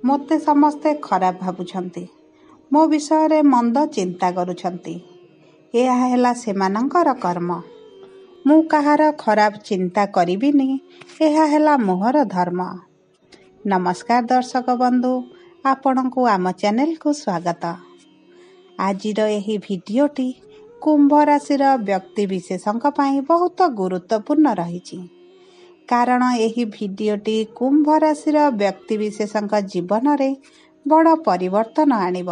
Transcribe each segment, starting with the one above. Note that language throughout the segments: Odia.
ମୋତେ ସମସ୍ତେ ଖରାପ ଭାବୁଛନ୍ତି, ମୋ ବିଷୟରେ ମନ୍ଦ ଚିନ୍ତା କରୁଛନ୍ତି। ଏହା ହେଲା ସେମାନଙ୍କର କର୍ମ। ମୁଁ କାହାର ଖରାପ ଚିନ୍ତା କରିବିନି, ଏହା ହେଲା ମୋହର ଧର୍ମ। ନମସ୍କାର ଦର୍ଶକ ବନ୍ଧୁ, ଆପଣଙ୍କୁ ଆମ ଚ୍ୟାନେଲକୁ ସ୍ୱାଗତ। ଆଜିର ଏହି ଭିଡ଼ିଓଟି କୁମ୍ଭ ରାଶିର ବ୍ୟକ୍ତିବିଶେଷଙ୍କ ପାଇଁ ବହୁତ ଗୁରୁତ୍ୱପୂର୍ଣ୍ଣ ରହିଛି। କାରଣ ଏହି ଭିଡ଼ିଓଟି କୁମ୍ଭ ରାଶିର ବ୍ୟକ୍ତିବିଶେଷଙ୍କ ଜୀବନରେ ବଡ଼ ପରିବର୍ତ୍ତନ ଆଣିବ।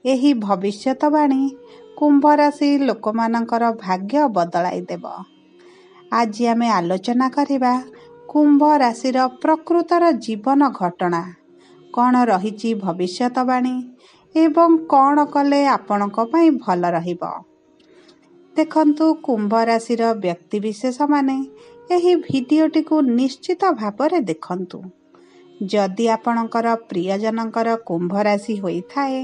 ଏହି ଭବିଷ୍ୟତବାଣୀ କୁମ୍ଭ ରାଶି ଲୋକମାନଙ୍କର ଭାଗ୍ୟ ବଦଳାଇ ଦେବ। ଆଜି ଆମେ ଆଲୋଚନା କରିବା କୁମ୍ଭ ରାଶିର ପ୍ରକୃତର ଜୀବନ ଘଟଣା, କ'ଣ ରହିଛି ଭବିଷ୍ୟତବାଣୀ ଏବଂ କ'ଣ କଲେ ଆପଣଙ୍କ ପାଇଁ ଭଲ ରହିବ। ଦେଖନ୍ତୁ, କୁମ୍ଭ ରାଶିର ବ୍ୟକ୍ତିବିଶେଷମାନେ ଏହି ଭିଡ଼ିଓଟିକୁ ନିଶ୍ଚିତ ଭାବରେ ଦେଖନ୍ତୁ। ଯଦି ଆପଣଙ୍କର ପ୍ରିୟଜନଙ୍କର କୁମ୍ଭ ରାଶି ହୋଇଥାଏ,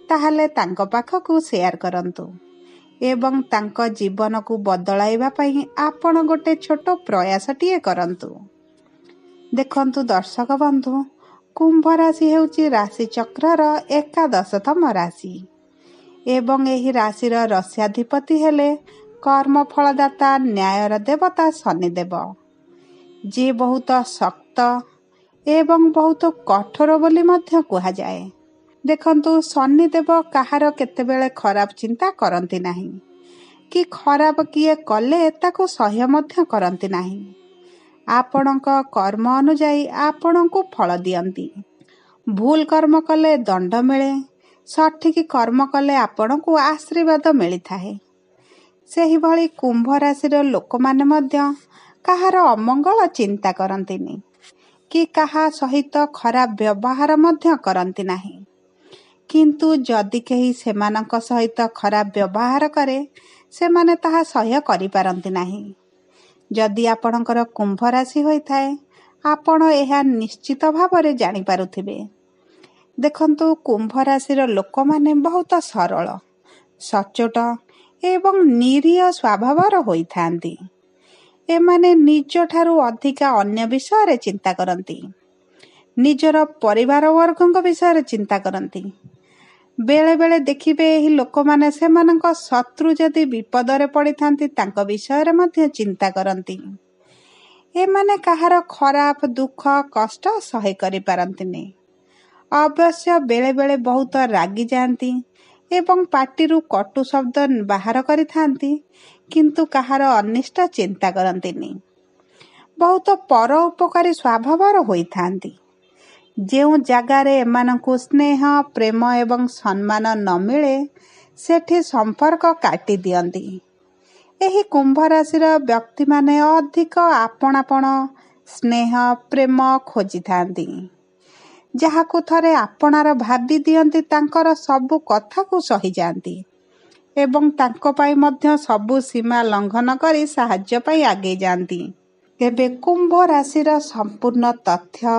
ତାହେଲେ ତାଙ୍କ ପାଖକୁ ସେୟାର କରନ୍ତୁ ଏବଂ ତାଙ୍କ ଜୀବନକୁ ବଦଳାଇବା ପାଇଁ ଆପଣ ଗୋଟେ ଛୋଟ ପ୍ରୟାସଟିଏ କରନ୍ତୁ। ଦେଖନ୍ତୁ ଦର୍ଶକ ବନ୍ଧୁ, କୁମ୍ଭ ରାଶି ହେଉଛି ରାଶିଚକ୍ରର ଏକାଦଶତମ ରାଶି ଏବଂ ଏହି ରାଶିର ରସ୍ୟାଧିପତି ହେଲେ କର୍ମଫଳଦାତା ନ୍ୟାୟର ଦେବତା ଶନିଦେବ, ଯିଏ ବହୁତ ଶକ୍ତ ଏବଂ ବହୁତ କଠୋର ବୋଲି ମଧ୍ୟ କୁହାଯାଏ। ଦେଖନ୍ତୁ, ଶନିଦେବ କାହାର କେତେବେଳେ ଖରାପ ଚିନ୍ତା କରନ୍ତି ନାହିଁ କି ଖରାପ କିଏ କଲେ ତାକୁ ସହ୍ୟ ମଧ୍ୟ କରନ୍ତି ନାହିଁ। ଆପଣଙ୍କ କର୍ମ ଅନୁଯାୟୀ ଆପଣଙ୍କୁ ଫଳ ଦିଅନ୍ତି। ଭୁଲ କର୍ମ କଲେ ଦଣ୍ଡ ମିଳେ, ସଠିକ କର୍ମ କଲେ ଆପଣଙ୍କୁ ଆଶୀର୍ବାଦ ମିଳିଥାଏ। ସେହିଭଳି କୁମ୍ଭ ରାଶିର ଲୋକମାନେ ମଧ୍ୟ କାହାର ଅମଙ୍ଗଳ ଚିନ୍ତା କରନ୍ତିନି କି କାହା ସହିତ ଖରାପ ବ୍ୟବହାର ମଧ୍ୟ କରନ୍ତି ନାହିଁ। କିନ୍ତୁ ଯଦି କେହି ସେମାନଙ୍କ ସହିତ ଖରାପ ବ୍ୟବହାର କରେ, ସେମାନେ ତାହା ସହ୍ୟ କରିପାରନ୍ତି ନାହିଁ। ଯଦି ଆପଣଙ୍କର କୁମ୍ଭ ରାଶି ହୋଇଥାଏ, ଆପଣ ଏହା ନିଶ୍ଚିତ ଭାବରେ ଜାଣିପାରୁଥିବେ। ଦେଖନ୍ତୁ, କୁମ୍ଭ ରାଶିର ଲୋକମାନେ ବହୁତ ସରଳ, ସଚ୍ଚୋଟ ଏବଂ ନିରୀହ ସ୍ୱଭାବର ହୋଇଥାନ୍ତି। ଏମାନେ ନିଜଠାରୁ ଅଧିକା ଅନ୍ୟ ବିଷୟରେ ଚିନ୍ତା କରନ୍ତି, ନିଜର ପରିବାର ବର୍ଗଙ୍କ ବିଷୟରେ ଚିନ୍ତା କରନ୍ତି। ବେଳେ ବେଳେ ଦେଖିବେ ଏହି ଲୋକମାନେ ସେମାନଙ୍କ ଶତ୍ରୁ ଯଦି ବିପଦରେ ପଡ଼ିଥାନ୍ତି, ତାଙ୍କ ବିଷୟରେ ମଧ୍ୟ ଚିନ୍ତା କରନ୍ତି। ଏମାନେ କାହାର ଖରାପ, ଦୁଃଖ, କଷ୍ଟ ସହ୍ୟ କରିପାରନ୍ତିନି। ଅବଶ୍ୟ ବେଳେ ବେଳେ ବହୁତ ରାଗିଯାଆନ୍ତି ଏବଂ ପାଟିରୁ କଟୁ ଶବ୍ଦ ବାହାର କରିଥାନ୍ତି, କିନ୍ତୁ କାହାର ଅନିଷ୍ଟ ଚିନ୍ତା କରନ୍ତିନି। ବହୁତ ପର ଉପକାରୀ ସ୍ୱଭାବର ହୋଇଥାନ୍ତି। ଯେଉଁ ଜାଗାରେ ଏମାନଙ୍କୁ ସ୍ନେହ, ପ୍ରେମ ଏବଂ ସମ୍ମାନ ନ ମିଳେ, ସେଠି ସମ୍ପର୍କ କାଟି ଦିଅନ୍ତି। ଏହି କୁମ୍ଭ ରାଶିର ବ୍ୟକ୍ତିମାନେ ଅଧିକ ଆପଣାପଣ, ସ୍ନେହ, ପ୍ରେମ ଖୋଜିଥାନ୍ତି। ଯାହାକୁ ଥରେ ଆପଣାର ଭାବି ଦିଅନ୍ତି, ତାଙ୍କର ସବୁ କଥାକୁ ସହିଯାଆନ୍ତି ଏବଂ ତାଙ୍କ ପାଇଁ ମଧ୍ୟ ସବୁ ସୀମା ଲଙ୍ଘନ କରି ସାହାଯ୍ୟ ପାଇଁ ଆଗେଇ ଯାଆନ୍ତି। ତେବେ କୁମ୍ଭ ରାଶିର ସମ୍ପୂର୍ଣ୍ଣ ତଥ୍ୟ,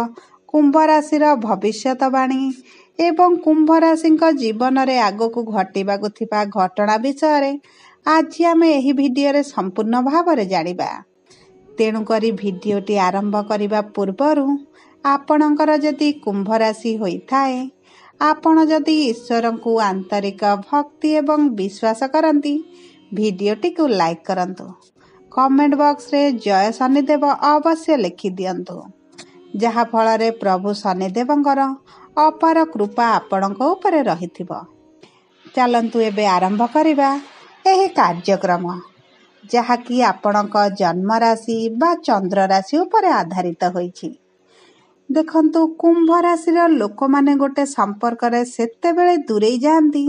କୁମ୍ଭ ରାଶିର ଭବିଷ୍ୟତବାଣୀ ଏବଂ କୁମ୍ଭ ରାଶିଙ୍କ ଜୀବନରେ ଆଗକୁ ଘଟିବାକୁ ଥିବା ଘଟଣା ବିଷୟରେ ଆଜି ଆମେ ଏହି ଭିଡ଼ିଓରେ ସମ୍ପୂର୍ଣ୍ଣ ଭାବରେ ଜାଣିବା। ତେଣୁକରି ଭିଡ଼ିଓଟି ଆରମ୍ଭ କରିବା ପୂର୍ବରୁ ଆପଣଙ୍କର ଯଦି କୁମ୍ଭ ରାଶି ହୋଇଥାଏ, ଆପଣ ଯଦି ଈଶ୍ୱରଙ୍କୁ ଆନ୍ତରିକ ଭକ୍ତି ଏବଂ ବିଶ୍ୱାସ କରନ୍ତି, ଭିଡ଼ିଓଟିକୁ ଲାଇକ୍ କରନ୍ତୁ। କମେଣ୍ଟ ବକ୍ସରେ ଜୟ ଶନିଦେବ ଅବଶ୍ୟ ଲେଖିଦିଅନ୍ତୁ, ଯାହାଫଳରେ ପ୍ରଭୁ ଶନିଦେବଙ୍କର ଅପାର କୃପା ଆପଣଙ୍କ ଉପରେ ରହିଥିବ। ଚାଲନ୍ତୁ ଏବେ ଆରମ୍ଭ କରିବା ଏହି କାର୍ଯ୍ୟକ୍ରମ, ଯାହାକି ଆପଣଙ୍କ ଜନ୍ମ ରାଶି ବା ଚନ୍ଦ୍ର ରାଶି ଉପରେ ଆଧାରିତ ହୋଇଛି। ଦେଖନ୍ତୁ, କୁମ୍ଭ ରାଶିର ଲୋକମାନେ ଗୋଟେ ସମ୍ପର୍କରେ ସେତେବେଳେ ଦୂରେଇ ଯାଆନ୍ତି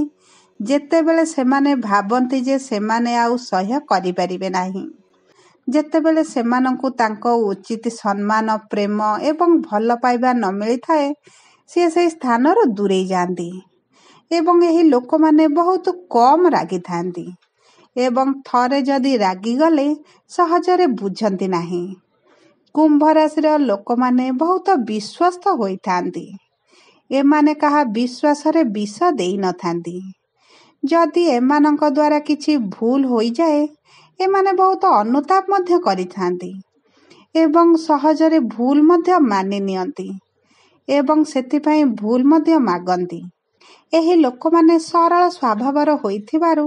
ଯେତେବେଳେ ସେମାନେ ଭାବନ୍ତି ଯେ ସେମାନେ ଆଉ ସହ୍ୟ କରିପାରିବେ ନାହିଁ। ଯେତେବେଳେ ସେମାନଙ୍କୁ ତାଙ୍କ ଉଚିତ ସମ୍ମାନ, ପ୍ରେମ ଏବଂ ଭଲ ପାଇବା ନ ମିଳିଥାଏ, ସିଏ ସେହି ସ୍ଥାନରୁ ଦୂରେଇ ଯାଆନ୍ତି ଏବଂ ଏହି ଲୋକମାନେ ବହୁତ କମ୍ ରାଗିଥାନ୍ତି ଏବଂ ଥରେ ଯଦି ରାଗିଗଲେ ସହଜରେ ବୁଝନ୍ତି ନାହିଁ। କୁମ୍ଭ ରାଶିର ଲୋକମାନେ ବହୁତ ବିଶ୍ୱସ୍ତ ହୋଇଥାନ୍ତି। ଏମାନେ କାହା ବିଶ୍ୱାସରେ ବିଷ ଦେଇନଥାନ୍ତି। ଯଦି ଏମାନଙ୍କ ଦ୍ୱାରା କିଛି ଭୁଲ ହୋଇଯାଏ, ଏମାନେ ବହୁତ ଅନୁତାପ ମଧ୍ୟ କରିଥାନ୍ତି ଏବଂ ସହଜରେ ଭୁଲ ମଧ୍ୟ ମାନି ନିଅନ୍ତି। ଏବଂ ସେଥିପାଇଁ ଭୁଲ ମଧ୍ୟ ମାଗନ୍ତି। ଏହି ଲୋକମାନେ ସରଳ ସ୍ୱଭାବର ହୋଇଥିବାରୁ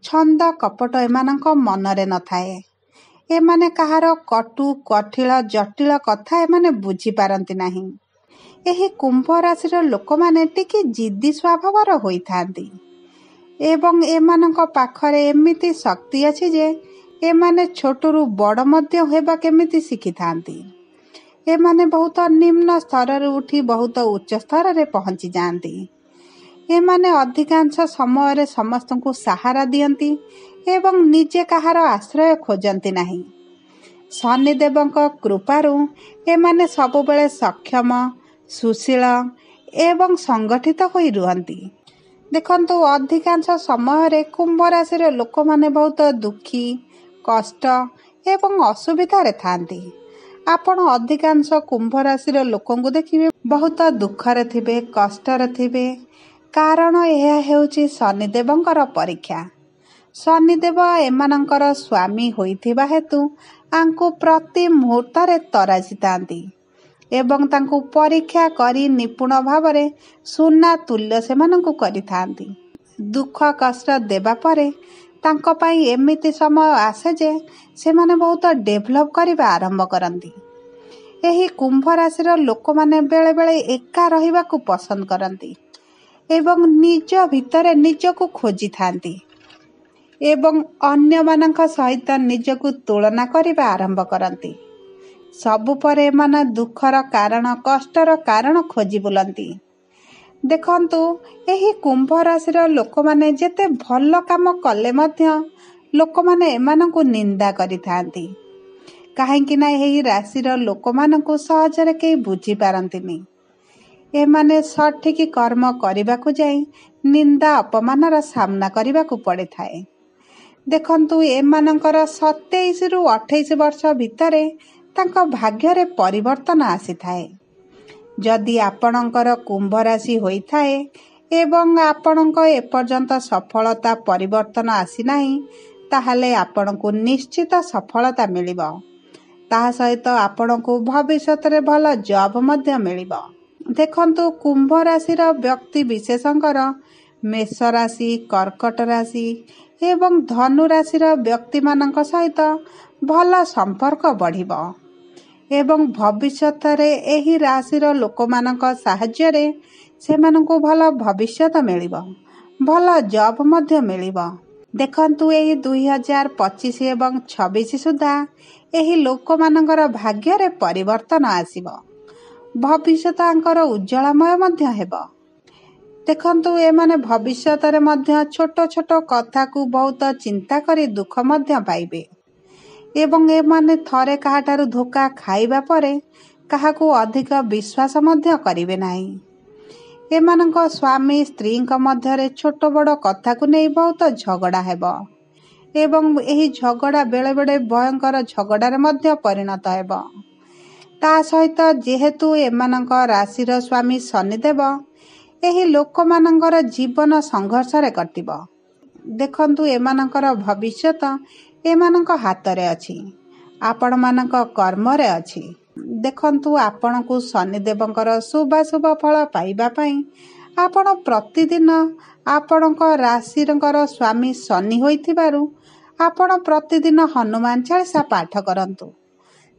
ଛନ୍ଦ କପଟ ଏମାନଙ୍କ ମନରେ ନଥାଏ। ଏମାନେ କାହାର କଟୁ କଠିଳ ଜଟିଳ କଥା ଏମାନେ ବୁଝିପାରନ୍ତି ନାହିଁ। ଏହି କୁମ୍ଭ ରାଶିର ଲୋକମାନେ ଟିକେ ଜିଦ୍ଦି ସ୍ୱଭାବର ହୋଇଥାନ୍ତି ଏବଂ ଏମାନଙ୍କ ପାଖରେ ଏମିତି ଶକ୍ତି ଅଛି ଯେ ଏମାନେ ଛୋଟରୁ ବଡ଼ ମଧ୍ୟ ହେବା କେମିତି ଶିଖିଥାନ୍ତି। ଏମାନେ ବହୁତ ନିମ୍ନ ସ୍ତରରୁ ଉଠି ବହୁତ ଉଚ୍ଚ ସ୍ତରରେ ପହଞ୍ଚି ଯାଆନ୍ତି। ଏମାନେ ଅଧିକାଂଶ ସମୟରେ ସମସ୍ତଙ୍କୁ ସାହାରା ଦିଅନ୍ତି ଏବଂ ନିଜେ କାହାର ଆଶ୍ରୟ ଖୋଜନ୍ତି ନାହିଁ। ଶନିଦେବଙ୍କ କୃପାରୁ ଏମାନେ ସବୁବେଳେ ସକ୍ଷମ, ସୁଶୀଳ ଏବଂ ସଂଗଠିତ ହୋଇ ରୁହନ୍ତି। ଦେଖନ୍ତୁ, ଅଧିକାଂଶ ସମୟରେ କୁମ୍ଭ ରାଶିର ଲୋକମାନେ ବହୁତ ଦୁଃଖୀ, କଷ୍ଟ ଏବଂ ଅସୁବିଧାରେ ଥାନ୍ତି। ଆପଣ ଅଧିକାଂଶ କୁମ୍ଭ ରାଶିର ଲୋକଙ୍କୁ ଦେଖିବେ ବହୁତ ଦୁଃଖରେ ଥିବେ, କଷ୍ଟରେ ଥିବେ। କାରଣ ଏହା ହେଉଛି ଶନିଦେବଙ୍କର ପରୀକ୍ଷା। ଶନିଦେବ ଏମାନଙ୍କର ସ୍ୱାମୀ ହୋଇଥିବା ହେତୁ ଆଙ୍କୁ ପ୍ରତି ମୁହୂର୍ତ୍ତରେ ତରାସିଥାନ୍ତି ଏବଂ ତାଙ୍କୁ ପରୀକ୍ଷା କରି ନିପୁଣ ଭାବରେ ସୁନା ତୁଲ୍ୟ ସେମାନଙ୍କୁ କରିଥାନ୍ତି। ଦୁଃଖ କଷ୍ଟ ଦେବା ପରେ ତାଙ୍କ ପାଇଁ ଏମିତି ସମୟ ଆସେ ଯେ ସେମାନେ ବହୁତ ଡେଭଲପ୍ କରିବା ଆରମ୍ଭ କରନ୍ତି। ଏହି କୁମ୍ଭ ରାଶିର ଲୋକମାନେ ବେଳେବେଳେ ଏକା ରହିବାକୁ ପସନ୍ଦ କରନ୍ତି ଏବଂ ନିଜ ଭିତରେ ନିଜକୁ ଖୋଜିଥାନ୍ତି ଏବଂ ଅନ୍ୟମାନଙ୍କ ସହିତ ନିଜକୁ ତୁଳନା କରିବା ଆରମ୍ଭ କରନ୍ତି। ସବୁ ପରେ ଏମାନେ ଦୁଃଖର କାରଣ, କଷ୍ଟର କାରଣ ଖୋଜି ବୁଲନ୍ତି। ଦେଖନ୍ତୁ, ଏହି କୁମ୍ଭ ରାଶିର ଲୋକମାନେ ଯେତେ ଭଲ କାମ କଲେ ମଧ୍ୟ ଲୋକମାନେ ଏମାନଙ୍କୁ ନିନ୍ଦା କରିଥାନ୍ତି। କାହିଁକି ନା ଏହି ରାଶିର ଲୋକମାନଙ୍କୁ ସହଜରେ କେହି ବୁଝିପାରନ୍ତିନି। ଏମାନେ ସଠିକ୍ କର୍ମ କରିବାକୁ ଯାଇ ନିନ୍ଦା ଅପମାନର ସାମ୍ନା କରିବାକୁ ପଡ଼ିଥାଏ। ଦେଖନ୍ତୁ, ଏମାନଙ୍କର 27ରୁ 28 ବର୍ଷ ଭିତରେ ତାଙ୍କ ଭାଗ୍ୟରେ ପରିବର୍ତ୍ତନ ଆସିଥାଏ। ଯଦି ଆପଣଙ୍କର କୁମ୍ଭ ରାଶି ହୋଇଥାଏ ଏବଂ ଆପଣଙ୍କ ଏପର୍ଯ୍ୟନ୍ତ ସଫଳତା ପରିବର୍ତ୍ତନ ଆସିନାହିଁ, ତାହେଲେ ଆପଣଙ୍କୁ ନିଶ୍ଚିତ ସଫଳତା ମିଳିବ। ତାହା ସହିତ ଆପଣଙ୍କୁ ଭବିଷ୍ୟତରେ ଭଲ ଜବ୍ ମଧ୍ୟ ମିଳିବ। ଦେଖନ୍ତୁ, କୁମ୍ଭ ରାଶିର ବ୍ୟକ୍ତି ବିଶେଷଙ୍କର ମେଷ ରାଶି, କର୍କଟ ରାଶି ଏବଂ ଧନୁ ରାଶିର ବ୍ୟକ୍ତିମାନଙ୍କ ସହିତ ଭଲ ସମ୍ପର୍କ ବଢ଼ିବ ଏବଂ ଭବିଷ୍ୟତରେ ଏହି ରାଶିର ଲୋକମାନଙ୍କ ସାହାଯ୍ୟରେ ସେମାନଙ୍କୁ ଭଲ ଭବିଷ୍ୟତ ମିଳିବ, ଭଲ ଜବ୍ ମଧ୍ୟ ମିଳିବ। ଦେଖନ୍ତୁ, ଏହି 2025 ଏବଂ 26 ସୁଦ୍ଧା ଏହି ଲୋକମାନଙ୍କର ଭାଗ୍ୟରେ ପରିବର୍ତ୍ତନ ଆସିବ। ଭବିଷ୍ୟତ ତାଙ୍କର ଉଜ୍ଜଳମୟ ମଧ୍ୟ ହେବ। ଦେଖନ୍ତୁ, ଏମାନେ ଭବିଷ୍ୟତରେ ମଧ୍ୟ ଛୋଟ ଛୋଟ କଥାକୁ ବହୁତ ଚିନ୍ତା କରି ଦୁଃଖ ମଧ୍ୟ ପାଇବେ ଏବଂ ଏମାନେ ଥରେ କାହାଠାରୁ ଧୋକା ଖାଇବା ପରେ କାହାକୁ ଅଧିକ ବିଶ୍ୱାସ ମଧ୍ୟ କରିବେ ନାହିଁ। ଏମାନଙ୍କ ସ୍ୱାମୀ ସ୍ତ୍ରୀଙ୍କ ମଧ୍ୟରେ ଛୋଟ ବଡ଼ କଥାକୁ ନେଇ ବହୁତ ଝଗଡ଼ା ହେବ ଏବଂ ଏହି ଝଗଡ଼ା ବେଳେବେଳେ ଭୟଙ୍କର ଝଗଡ଼ାରେ ମଧ୍ୟ ପରିଣତ ହେବ। ତା ସହିତ ଯେହେତୁ ଏମାନଙ୍କ ରାଶିର ସ୍ୱାମୀ ଶନିଦେବ, ଏହି ଲୋକମାନଙ୍କର ଜୀବନ ସଂଘର୍ଷରେ କଟିବ। ଦେଖନ୍ତୁ, ଏମାନଙ୍କର ଭବିଷ୍ୟତ ଏମାନଙ୍କ ହାତରେ ଅଛି, ଆପଣମାନଙ୍କ କର୍ମରେ ଅଛି। ଦେଖନ୍ତୁ, ଆପଣଙ୍କୁ ଶନିଦେବଙ୍କର ଶୁଭାଶୁଭ ଫଳ ପାଇବା ପାଇଁ ଆପଣ ପ୍ରତିଦିନ ଆପଣଙ୍କ ରାଶିଙ୍କର ସ୍ୱାମୀ ଶନି ହୋଇଥିବାରୁ ଆପଣ ପ୍ରତିଦିନ ହନୁମାନ ଚାଳିଶା ପାଠ କରନ୍ତୁ।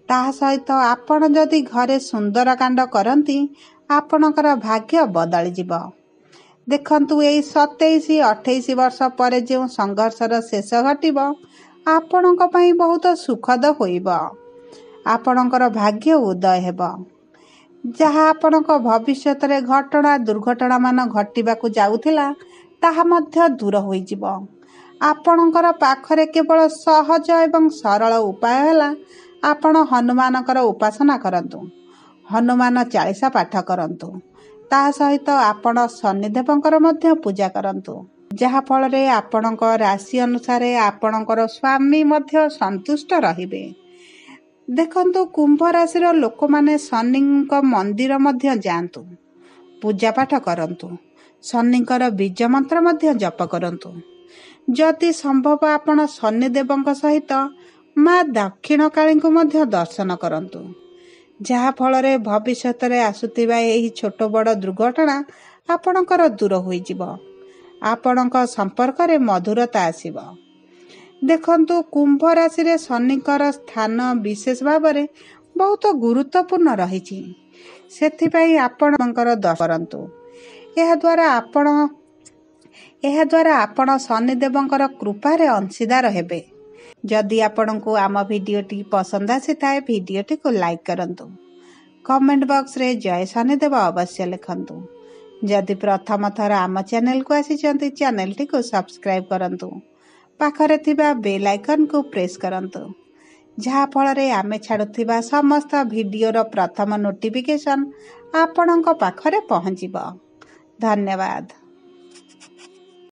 ତାହା ସହିତ ଆପଣ ଯଦି ଘରେ ସୁନ୍ଦରକାଣ୍ଡ କରନ୍ତି, ଆପଣଙ୍କର ଭାଗ୍ୟ ବଦଳିଯିବ। ଦେଖନ୍ତୁ, ଏଇ 27-28 ବର୍ଷ ପରେ ଯେଉଁ ସଂଘର୍ଷର ଶେଷ ଘଟିବ, ଆପଣଙ୍କ ପାଇଁ ବହୁତ ସୁଖଦ ହୋଇବ। ଆପଣଙ୍କର ଭାଗ୍ୟ ଉଦୟ ହେବ। ଯାହା ଆପଣଙ୍କ ଭବିଷ୍ୟତରେ ଘଟଣା ଦୁର୍ଘଟଣାମାନ ଘଟିବାକୁ ଯାଉଥିଲା, ତାହା ମଧ୍ୟ ଦୂର ହୋଇଯିବ। ଆପଣଙ୍କର ପାଖରେ କେବଳ ସହଜ ଏବଂ ସରଳ ଉପାୟ ହେଲା ଆପଣ ହନୁମାନଙ୍କର ଉପାସନା କରନ୍ତୁ, ହନୁମାନ ଚାଳିଶା ପାଠ କରନ୍ତୁ। ତାହା ସହିତ ଆପଣ ଶନିଦେବଙ୍କର ମଧ୍ୟ ପୂଜା କରନ୍ତୁ, ଯାହାଫଳରେ ଆପଣଙ୍କ ରାଶି ଅନୁସାରେ ଆପଣଙ୍କର ସ୍ୱାମୀ ମଧ୍ୟ ସନ୍ତୁଷ୍ଟ ରହିବେ। ଦେଖନ୍ତୁ, କୁମ୍ଭ ରାଶିର ଲୋକମାନେ ଶନିଙ୍କ ମନ୍ଦିର ମଧ୍ୟ ଯାଆନ୍ତୁ, ପୂଜାପାଠ କରନ୍ତୁ, ଶନିଙ୍କର ବୀଜ ମନ୍ତ୍ର ମଧ୍ୟ ଜପ କରନ୍ତୁ। ଯଦି ସମ୍ଭବ ଆପଣ ଶନିଦେବଙ୍କ ସହିତ ମା ଦକ୍ଷିଣକାଳୀଙ୍କୁ ମଧ୍ୟ ଦର୍ଶନ କରନ୍ତୁ। ଯାହା ଫଳରେ ଭବିଷ୍ୟତରେ ଆସୁଥିବା ଏହି ଛୋଟ ବଡ଼ ଦୁର୍ଘଟଣା ଆପଣଙ୍କର ଦୂର ହୋଇଯିବ। ଆପଣଙ୍କ ସମ୍ପର୍କରେ ମଧୁରତା ଆସିବ। ଦେଖନ୍ତୁ, କୁମ୍ଭ ରାଶିରେ ଶନିଙ୍କର ସ୍ଥାନ ବିଶେଷ ଭାବରେ ବହୁତ ଗୁରୁତ୍ୱପୂର୍ଣ୍ଣ ରହିଛି। ସେଥିପାଇଁ ଆପଣଙ୍କର ଦର୍ଶନ କରନ୍ତୁ। ଏହାଦ୍ୱାରା ଆପଣ ଶନିଦେବଙ୍କର କୃପାରେ ଅଂଶୀଦାର ହେବେ। ଯଦି ଆପଣଙ୍କୁ ଆମ ଭିଡ଼ିଓଟି ପସନ୍ଦ ଆସିଥାଏ, ଭିଡ଼ିଓଟିକୁ ଲାଇକ୍ କରନ୍ତୁ। କମେଣ୍ଟ ବକ୍ସରେ ଜୟ ଶନିଦେବ ଅବଶ୍ୟ ଲେଖନ୍ତୁ। ଯଦି ପ୍ରଥମ ଥର ଆମ ଚ୍ୟାନେଲକୁ ଆସିଛନ୍ତି, ଚ୍ୟାନେଲଟିକୁ ସବସ୍କ୍ରାଇବ୍ କରନ୍ତୁ। ପାଖରେ ଥିବା ବେଲ୍ ଆଇକନ୍କୁ ପ୍ରେସ୍ କରନ୍ତୁ, ଯାହାଫଳରେ ଆମେ ଛାଡ଼ୁଥିବା ସମସ୍ତ ଭିଡ଼ିଓର ପ୍ରଥମ ନୋଟିଫିକେସନ୍ ଆପଣଙ୍କ ପାଖରେ ପହଞ୍ଚିବ। ଧନ୍ୟବାଦ।